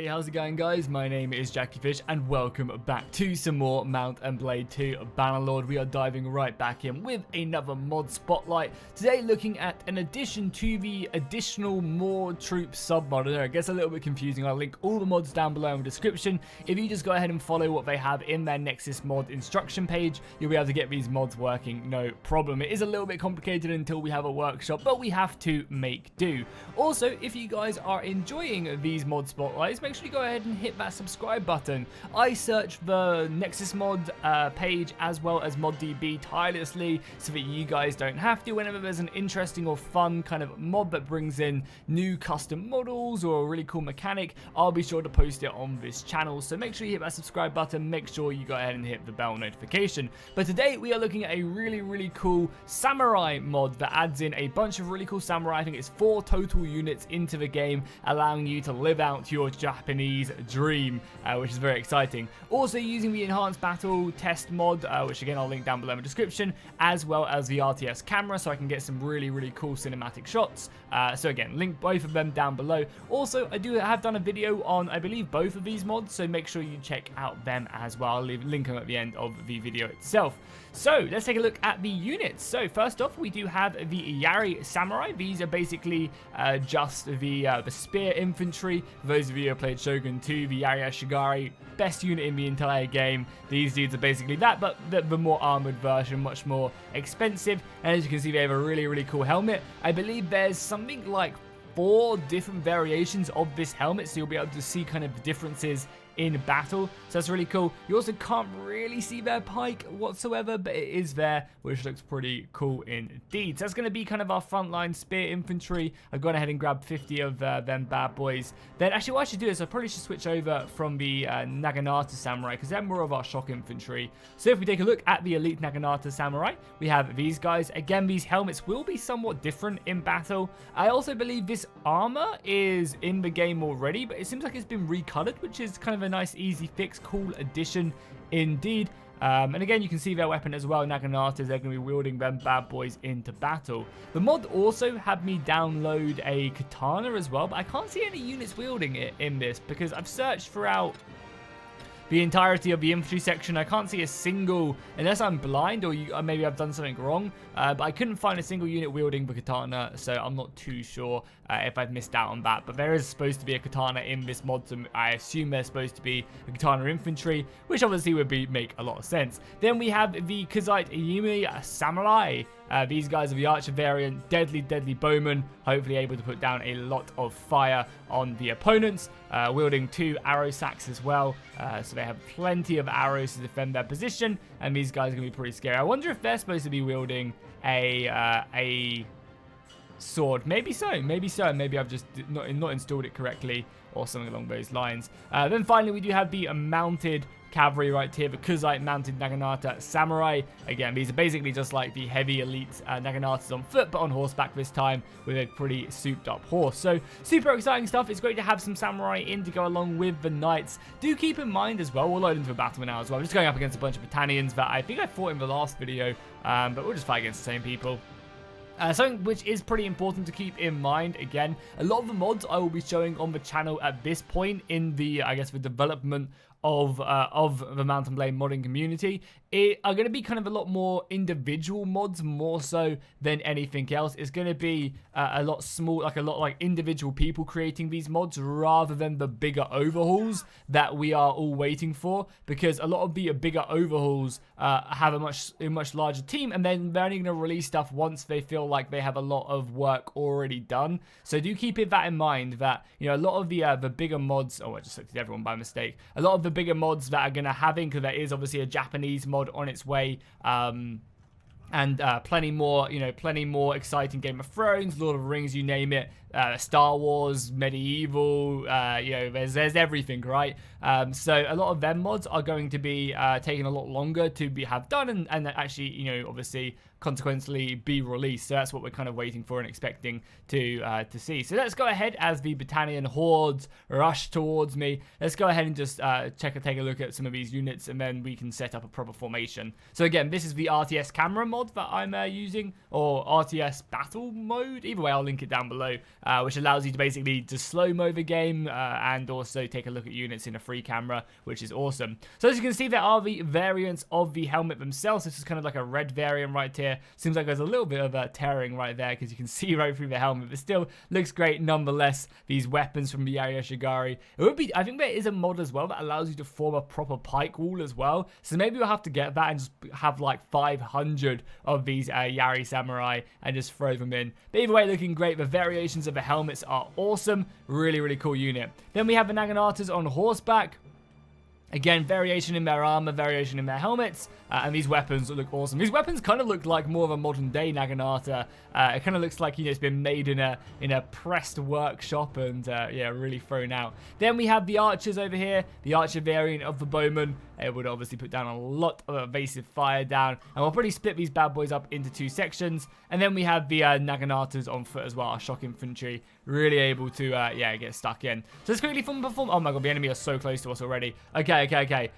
Hey, how's it going, guys? My name is Jackie Fish and welcome back to some more Mount and Blade 2 Bannerlord. We are diving right back in with another mod spotlight. Today looking at an addition to the additional more troops sub-mod. I know it gets a little bit confusing. I'll link all the mods down below in the description. If you just go ahead and follow what they have in their Nexus mod instruction page, you'll be able to get these mods working no problem. It is a little bit complicated until we have a workshop, but we have to make do. Also, if you guys are enjoying these mod spotlights, make sure you go ahead and hit that subscribe button. I search the Nexus mod page as well as ModDB tirelessly so that you guys don't have to. Whenever there's an interesting or fun kind of mod that brings in new custom models or a really cool mechanic, I'll be sure to post it on this channel. So make sure you hit that subscribe button, make sure you go ahead and hit the bell notification. But today we are looking at a really cool samurai mod that adds in a bunch of really cool samurai. I think it's 4 total units into the game, allowing you to live out your Japanese dream, which is very exciting. Also using the enhanced battle test mod, which again I'll link down below in the description, as well as the RTS camera, so I can get some really cool cinematic shots. So again, link both of them down below. Also, I have done a video on, I believe, both of these mods, so make sure you check out them as well. I'll link them at the end of the video itself. So let's take a look at the units. So first off, we do have the Yari Samurai. These are basically just the spear infantry. For those of you who have played Shogun 2, the Yari Ashigari, best unit in the entire game. These dudes are basically that, but the more armored version, much more expensive. And as you can see, they have a really cool helmet. I believe there's something like 4 different variations of this helmet, so you'll be able to see kind of the differences in battle, so that's really cool. You also can't really see their pike whatsoever, but it is there, which looks pretty cool indeed. So that's going to be kind of our frontline spear infantry. I've gone ahead and grabbed 50 of them bad boys. Then actually what I should do is I probably should switch over from the Naginata Samurai, because they're more of our shock infantry. So if we take a look at the elite Naginata Samurai, we have these guys. Again, these helmets will be somewhat different in battle. I also believe this armor is in the game already, but it seems like it's been recolored, which is kind of a nice easy fix, cool addition indeed. And again, you can see their weapon as well, Naginatas. They're going to be wielding them bad boys into battle. The mod also had me download a katana as well, but I can't see any units wielding it in this because I've searched throughout the entirety of the infantry section. I can't see a single, unless I'm blind or maybe I've done something wrong, but I couldn't find a single unit wielding the katana, so I'm not too sure if I've missed out on that. But there is supposed to be a katana in this mod, so I assume there's supposed to be a katana infantry, which obviously would make a lot of sense. Then we have the Kazite Yumi Samurai. These guys are the archer variant, deadly bowmen, hopefully able to put down a lot of fire on the opponents, wielding 2 arrow sacks as well, so they have plenty of arrows to defend their position, and these guys are going to be pretty scary. I wonder if they're supposed to be wielding a sword. Maybe so, maybe I've just not installed it correctly or something along those lines. Then finally we do have the mounted cavalry right here, the Kazite mounted Naginata Samurai. Again, these are basically just like the heavy elite Naginatas on foot, but on horseback this time with a pretty souped up horse. So super exciting stuff. It's great to have some samurai in to go along with the knights. Do keep in mind as well, we'll load into a battle now as well. I'm just going up against a bunch of battalions that I think I fought in the last video, but we'll just fight against the same people. Something which is pretty important to keep in mind, again, a lot of the mods I will be showing on the channel at this point in the, I guess, the development of the Mount and Blade modding community are going to be kind of a lot more individual mods, more so than anything else. It's going to be a lot like individual people creating these mods rather than the bigger overhauls that we are all waiting for, because a lot of the bigger overhauls have a much larger team, and then they're only going to release stuff once they feel like they have a lot of work already done. So do keep that in mind, that, you know, a lot of the bigger mods, I just selected everyone by mistake, a lot of the bigger mods that are going to have in, because there is obviously a Japanese mod on its way, and plenty more exciting Game of Thrones, Lord of the Rings, you name it, Star Wars, medieval, you know, there's everything, right? So a lot of them mods are going to be taking a lot longer to have done, and actually, you know, obviously consequently be released. So that's what we're kind of waiting for and expecting to see. So let's go ahead as the battalion hordes rush towards me. Let's go ahead and just take a look at some of these units, and then we can set up a proper formation. So again, this is the RTS camera mod that I'm using, or RTS battle mode. Either way, I'll link it down below. which allows you to basically just slow-mo the game and also take a look at units in a free camera, which is awesome. So as you can see, there are the variants of the helmet themselves. This is kind of like a red variant right here. Seems like there's a little bit of tearing right there because you can see right through the helmet, but still looks great nonetheless. These weapons from the Yari. It would be, I think there is a mod as well that allows you to form a proper pike wall as well. So maybe we'll have to get that and just have like 500 of these Yari Samurai and just throw them in. But either way, looking great. The variations of the helmets are awesome. Really cool unit. Then we have the Naginatas on horseback. Again, variation in their armor, variation in their helmets, and these weapons look awesome. These weapons kind of look like more of a modern day Naginata. It kind of looks like, you know, it's been made in a pressed workshop and yeah, really thrown out. Then we have the archers over here, the archer variant of the bowman. It would obviously put down a lot of evasive fire down, and we'll probably split these bad boys up into 2 sections. And then we have the Naginatas on foot as well, our shock infantry, really able to yeah, get stuck in. So let's quickly perform. Oh my god, the enemy are so close to us already. Okay.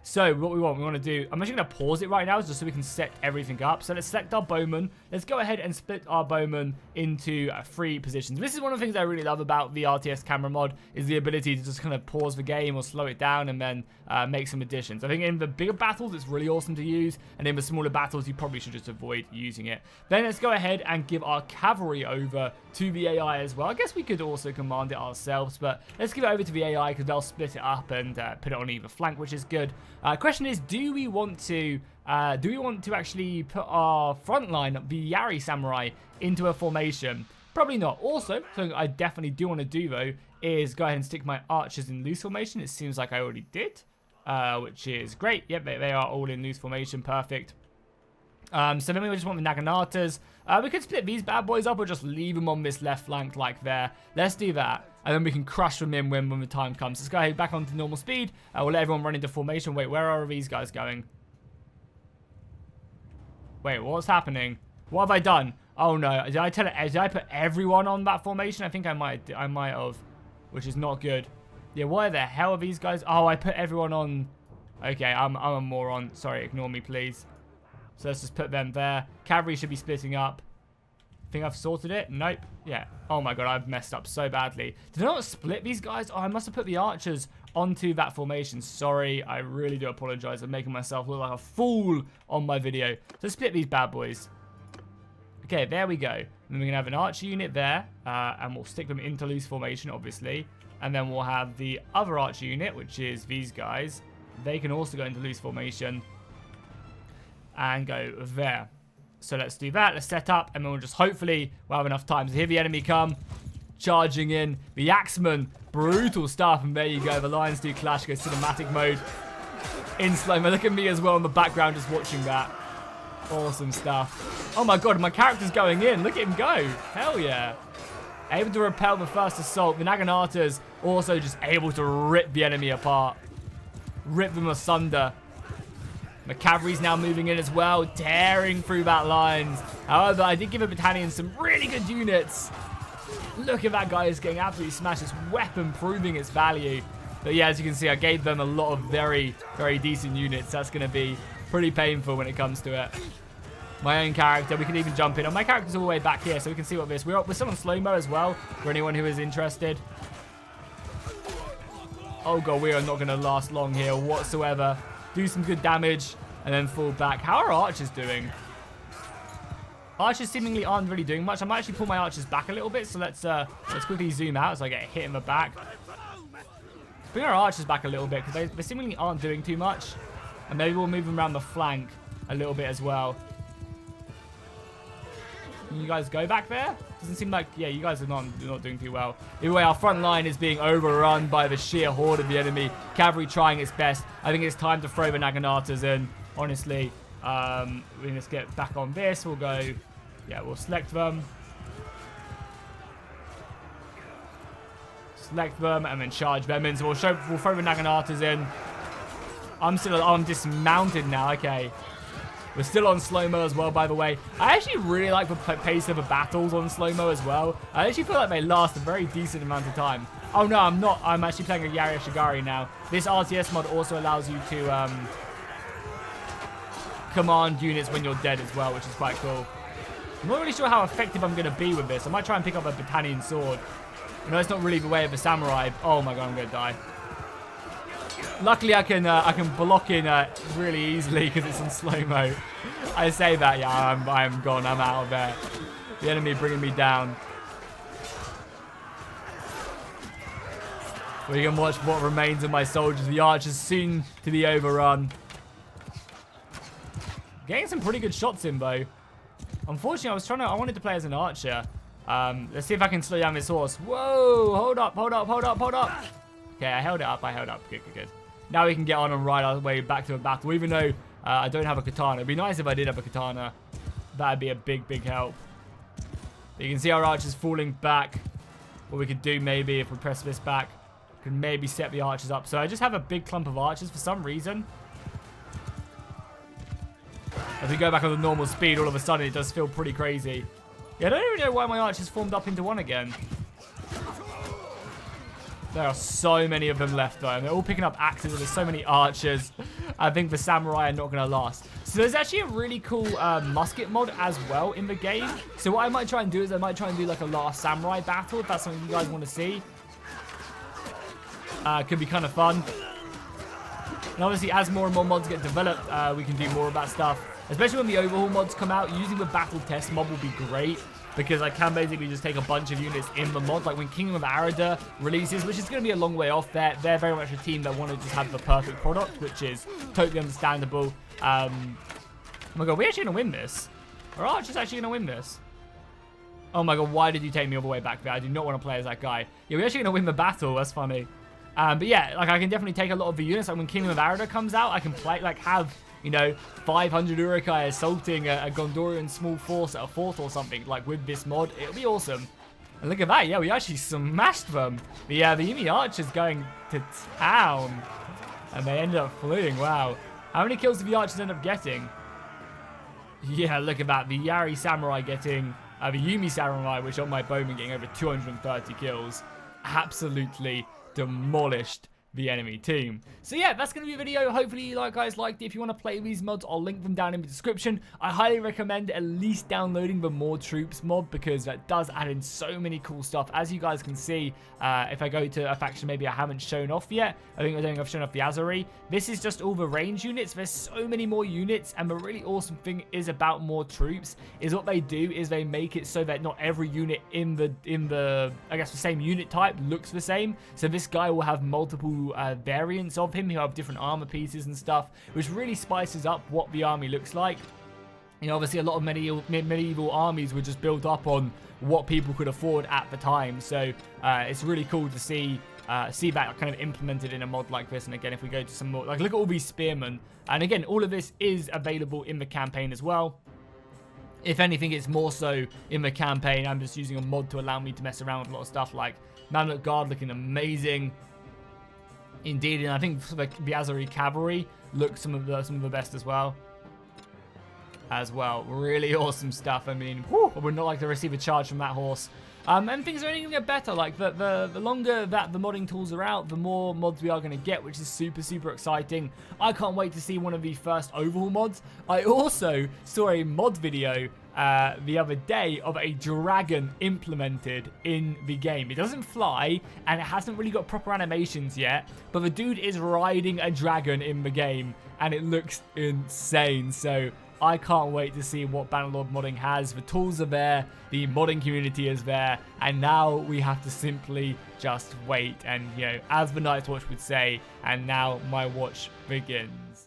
So what we want to do, I'm actually going to pause it right now just so we can set everything up. So let's select our bowman. Let's go ahead and split our bowman into 3 positions. This is one of the things I really love about the RTS camera mod, is the ability to just kind of pause the game or slow it down and then make some additions. I think in the bigger battles it's really awesome to use, and in the smaller battles you probably should just avoid using it. Then let's go ahead and give our cavalry over to the AI as well. I guess we could also command it ourselves, but let's give it over to the AI because they'll split it up and put it on either flank, which is good. Question is, do we want to actually put our front line, the Yari Samurai, into a formation? Probably not. Also, something I definitely do want to do though is go ahead and stick my archers in loose formation. It seems like I already did, which is great. Yep, they are all in loose formation. Perfect. So then we just want the Naginatas. We could split these bad boys up or just leave them on this left flank like there. Let's do that. And then we can crush them in when the time comes. Let's go ahead back onto normal speed. We'll let everyone run into formation. Wait, where are these guys going? Wait, what's happening? What have I done? Oh no, did I put everyone on that formation? I think I might have, which is not good. Yeah, why the hell are these guys? Oh, I put everyone on. Okay, I'm a moron. Sorry, ignore me, please. So let's just put them there. Cavalry should be splitting up. Think I've sorted it? Nope. Yeah. Oh my god, I've messed up so badly. Did I not split these guys? Oh, I must have put the archers onto that formation. Sorry, I really do apologize. I'm making myself look like a fool on my video. So split these bad boys. Okay, there we go. And then we're going to have an archer unit there. And we'll stick them into loose formation, obviously. And then we'll have the other archer unit, which is these guys. They can also go into loose formation. And go there. So let's do that. Let's set up. And then we'll just hopefully we'll have enough time to hear the enemy come. Charging in. The Axeman. Brutal stuff. And there you go. The Lions do clash. Go cinematic mode. In slow-mo. Look at me as well in the background just watching that. Awesome stuff. Oh my god. My character's going in. Look at him go. Hell yeah. Able to repel the first assault. The Naginatas also just able to rip the enemy apart. Rip them asunder. The cavalry's now moving in as well, tearing through that lines. However, I did give a battalion some really good units. Look at that guy is getting absolutely smashed. This weapon proving its value. But yeah, as you can see, I gave them a lot of very decent units. That's going to be pretty painful when it comes to it. My own character, we can even jump in. Oh, my character's all the way back here, so we can see what this. We're still on slow-mo as well, for anyone who is interested. Oh god, we are not going to last long here whatsoever. Do some good damage, and then fall back. How are archers doing? Archers seemingly aren't really doing much. I might actually pull my archers back a little bit, so let's quickly zoom out as I get hit in the back. Bring our archers back a little bit, because they seemingly aren't doing too much. And maybe we'll move them around the flank a little bit as well. Can you guys go back there? Doesn't seem like, yeah, you guys are not doing too well. Either way, our front line is being overrun by the sheer horde of the enemy. Cavalry trying its best. I think it's time to throw the Naginatas in, honestly. We just get back on this. We'll go, yeah, we'll select them. Select them and then charge them in. So we'll throw the Naginatas in. I'm dismounted now, okay. We're still on slow-mo as well, by the way. I actually really like the pace of the battles on slow-mo as well. I actually feel like they last a very decent amount of time. Oh, no, I'm not. I'm actually playing a Yari Shigari now. This RTS mod also allows you to command units when you're dead as well, which is quite cool. I'm not really sure how effective I'm going to be with this. I might try and pick up a battalion sword. No, it's not really the way of a samurai. Oh my god, I'm gonna die. Luckily, I can block in really easily because it's on slow-mo. I say that, yeah, I'm gone. I'm out of there. The enemy bringing me down. We can watch what remains of my soldiers. The archers soon to be overrun. Getting some pretty good shots in, though. Unfortunately, I wanted to play as an archer. Let's see if I can slow down this horse. Whoa, hold up. Okay, I held it up. Good. Now we can get on and ride our way back to a battle, even though I don't have a katana. It'd be nice if I did have a katana. That'd be a big help. But you can see our archers falling back. What we could do maybe if we press this back, could maybe set the archers up. So I just have a big clump of archers for some reason. As we go back on the normal speed, all of a sudden it does feel pretty crazy. Yeah, I don't even know why my archers formed up into one again. There are so many of them left though, and they're all picking up axes, and there's so many archers. I think the samurai are not going to last. So there's actually a really cool musket mod as well in the game. So what I might try and do is I might try and do like a last samurai battle, if that's something you guys want to see. Could be kind of fun. And obviously, as more and more mods get developed, we can do more of that stuff. Especially when the overhaul mods come out, using the battle test mod will be great. Because I can basically just take a bunch of units in the mod. Like when Kingdom of Arada releases, which is going to be a long way off. They're very much a team that want to just have the perfect product, which is totally understandable. Oh my god, we're actually going to win this. Our archer's actually going to win this. Oh my god, why did you take me all the way back there? I do not want to play as that guy. Yeah, we're actually going to win the battle. That's funny. But yeah, like I can definitely take a lot of the units. Like when Kingdom of Arada comes out, I can play, like have, you know, 500 Urukai assaulting a Gondorian small force at a fort or something, like with this mod. It'll be awesome. And look at that. Yeah, we actually smashed them. The Yumi archers going to town. And they ended up fleeing. Wow. How many kills did the archers end up getting? Yeah, look at that. The Yari samurai getting, the Yumi samurai, which on my bowman getting over 230 kills. Absolutely demolished the enemy team. So yeah, that's going to be a video. Hopefully you guys liked it. If you want to play these mods, I'll link them down in the description. I highly recommend at least downloading the More Troops mod, because that does add in so many cool stuff. As you guys can see, if I go to a faction maybe I haven't shown off yet, I don't think I've shown off the Azari. This is just all the range units. There's so many more units, and the really awesome thing is about More Troops is what they do is they make it so that not every unit in the I guess the same unit type looks the same. So this guy will have multiple variants of him who have different armor pieces and stuff, which really spices up what the army looks like. You know, obviously a lot of medieval armies were just built up on what people could afford at the time. So it's really cool to see that kind of implemented in a mod like this. And again, if we go to some more, like look at all these spearmen. And again, all of this is available in the campaign as well. If anything, it's more so in the campaign. I'm just using a mod to allow me to mess around with a lot of stuff, like Mamluk Guard looking amazing. Indeed, and I think the Azari cavalry look some of the best as well. Really awesome stuff. I mean, whew, I would not like to receive a charge from that horse. And things are only going to get better. Like the longer that the modding tools are out, the more mods we are going to get, which is super exciting. I can't wait to see one of the first overhaul mods. I also saw a mod video the other day of a dragon implemented in the game. It doesn't fly, and it hasn't really got proper animations yet, but the dude is riding a dragon in the game, and it looks insane. So I can't wait to see what Bannerlord modding has. The tools are there, the modding community is there, and now we have to simply just wait. And, you know, as the Night's Watch would say, and now my watch begins.